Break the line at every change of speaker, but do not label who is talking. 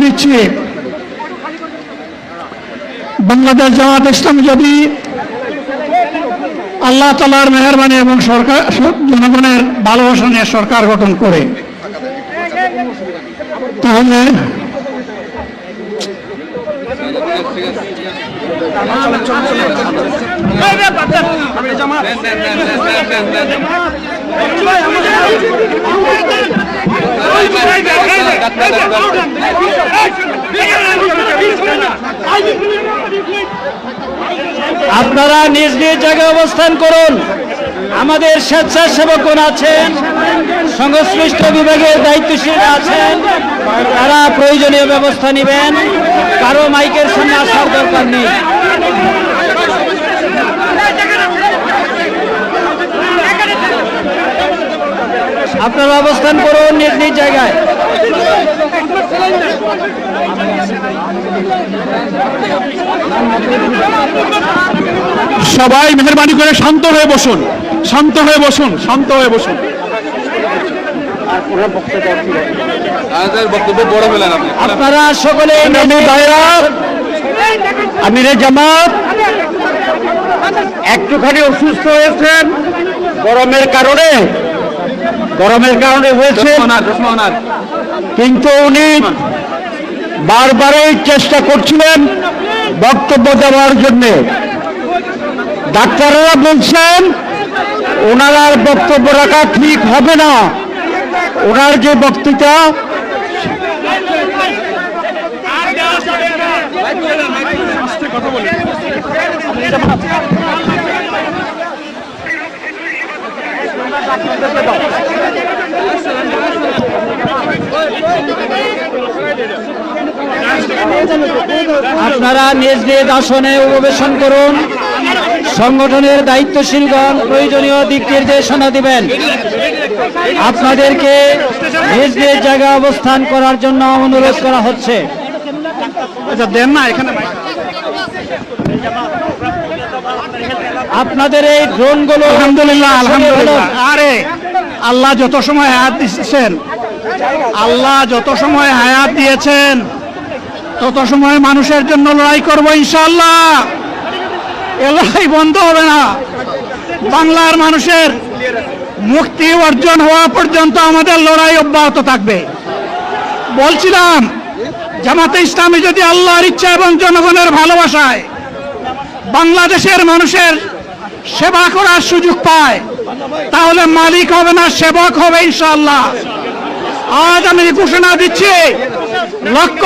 দিচ্ছি, বাংলাদেশ জামাত ইসলামী যদি আল্লাহ তাআলার মেহেরবানি এবং সরকার জনগণের ভালোবাসা নিয়ে সরকার গঠন করে, তাহলে
আপনারা নিজ নিজ জায়গায় অবস্থান করুন। আমাদের স্বেচ্ছাসেবকগণ আছেন, সংশ্লিষ্ট বিভাগের দায়িত্বশীল আছেন, তারা প্রয়োজনীয় ব্যবস্থা নেবেন। কারো মাইকের সামনে আসার দরকার নেই। আপনারা অবস্থান করুন নিজ নিজ জায়গায়।
সবাই মেহেরবানি করে শান্ত হয়ে বসুন, শান্ত হয়ে বসুন, শান্ত হয়ে বসুন।
আপনারা সকলে
আমিরে জামাত একটুখানি অসুস্থ হয়েছেন গরমের কারণে হয়েছে, কিন্তু উনি বারবারই চেষ্টা করছিলেন বক্তব্য দেওয়ার জন্য। ডাক্তাররা বলছেন ওনার আর বক্তব্য রাখা ঠিক হবে না। ওনার যে বক্তৃতা
আপনারা নিজ নিজ আসনে উপবেশন করুন। সংগঠনের দায়িত্বশীলগণ প্রয়োজনীয় দিক নির্দেশনা দিবেন। আপনাদেরকে নিজ নিজ জায়গায় অবস্থান করার জন্য অনুরোধ করা হচ্ছে।
দেন না এখানে
আপনাদের এই ড্রোনগুলো
আলহামদুলিল্লাহ, আলহামদুলিল্লাহ। আরে আল্লাহ যত সময় হায়াত দিয়েছেন, আল্লাহ যত সময় হায়াত দিয়েছেন তত সময় মানুষের জন্য লড়াই করবো ইনশাআল্লাহ। এ লড়াই বন্ধ হবে না। বাংলার মানুষের মুক্তি অর্জন হওয়া পর্যন্ত আমাদের লড়াই অব্যাহত থাকবে। বলছিলাম জামাতে ইসলামী যদি আল্লাহর ইচ্ছা এবং জনগণের ভালোবাসায় বাংলাদেশের মানুষের সেবা করার সুযোগ পায়, তাহলে মালিক হবে না, সেবক হবে ইনশাআল্লাহ। আজ আমি ঘোষণা দিচ্ছি, লক্ষ